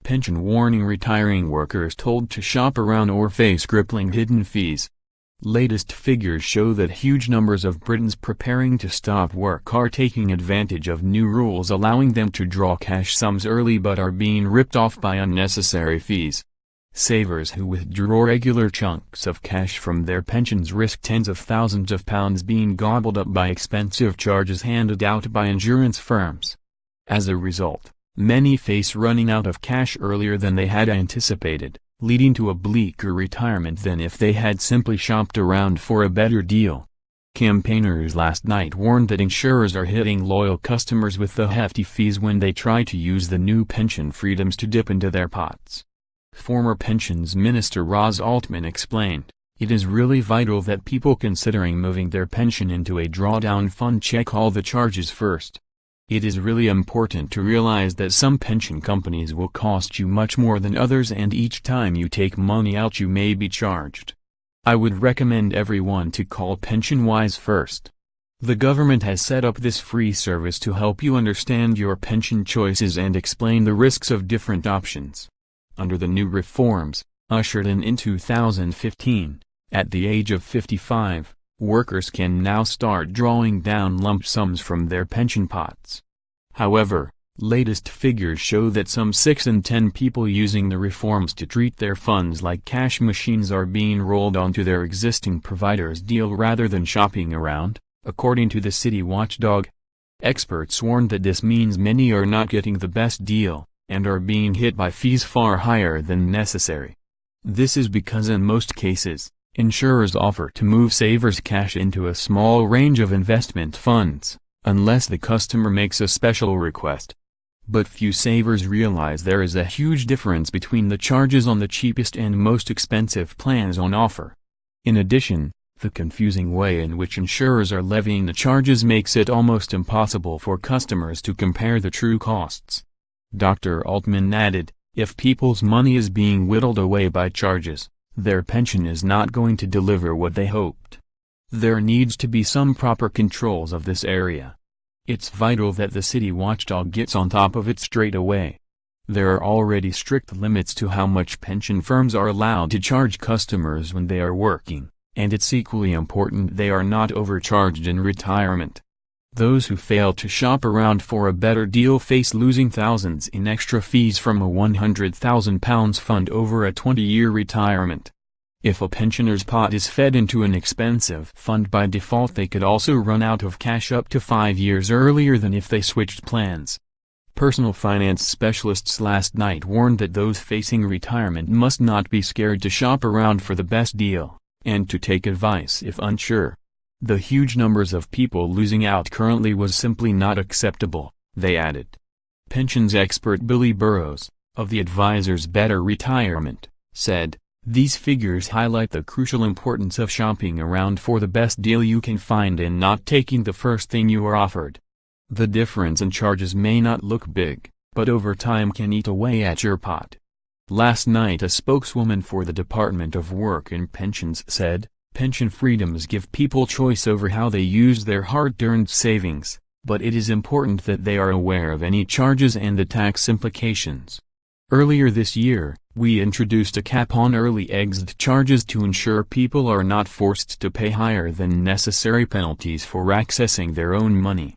pension warning retiring workers told to shop around or face crippling hidden fees. Latest figures show that huge numbers of Britons preparing to stop work are taking advantage of new rules allowing them to draw cash sums early but are being ripped off by unnecessary fees. Savers who withdraw regular chunks of cash from their pensions risk tens of thousands of pounds being gobbled up by expensive charges handed out by insurance firms. As a result, many face running out of cash earlier than they had anticipated, leading to a bleaker retirement than if they had simply shopped around for a better deal. Campaigners last night warned that insurers are hitting loyal customers with the hefty fees when they try to use the new pension freedoms to dip into their pots. Former Pensions Minister Ros Altman explained, "It is really vital that people considering moving their pension into a drawdown fund check all the charges first. It is really important to realize that some pension companies will cost you much more than others and each time you take money out you may be charged. I would recommend everyone to call PensionWise first. The government has set up this free service to help you understand your pension choices and explain the risks of different options." Under the new reforms, ushered in 2015, at the age of 55, workers can now start drawing down lump sums from their pension pots. However, latest figures show that some 6 in 10 people using the reforms to treat their funds like cash machines are being rolled onto their existing provider's deal rather than shopping around, according to the city watchdog. Experts warned that this means many are not getting the best deal, and are being hit by fees far higher than necessary. This is because in most cases, insurers offer to move savers' cash into a small range of investment funds, unless the customer makes a special request. But few savers realize there is a huge difference between the charges on the cheapest and most expensive plans on offer. In addition, the confusing way in which insurers are levying the charges makes it almost impossible for customers to compare the true costs. Dr. Altman added, "If people's money is being whittled away by charges, their pension is not going to deliver what they hoped. There needs to be some proper controls of this area. It's vital that the city watchdog gets on top of it straight away. There are already strict limits to how much pension firms are allowed to charge customers when they are working, and it's equally important they are not overcharged in retirement. Those who fail to shop around for a better deal face losing thousands in extra fees from a £100,000 fund over a 20-year retirement. If a pensioner's pot is fed into an expensive fund by default, they could also run out of cash up to 5 years earlier than if they switched plans." Personal finance specialists last night warned that those facing retirement must not be scared to shop around for the best deal, and to take advice if unsure. The huge numbers of people losing out currently was simply not acceptable, they added. Pensions expert Billy Burrows, of the advisors Better Retirement, said, "These figures highlight the crucial importance of shopping around for the best deal you can find and not taking the first thing you are offered. The difference in charges may not look big, but over time can eat away at your pot." Last night a spokeswoman for the Department of Work and Pensions said, "Pension freedoms give people choice over how they use their hard-earned savings, but it is important that they are aware of any charges and the tax implications." Earlier this year, we introduced a cap on early exit charges to ensure people are not forced to pay higher than necessary penalties for accessing their own money.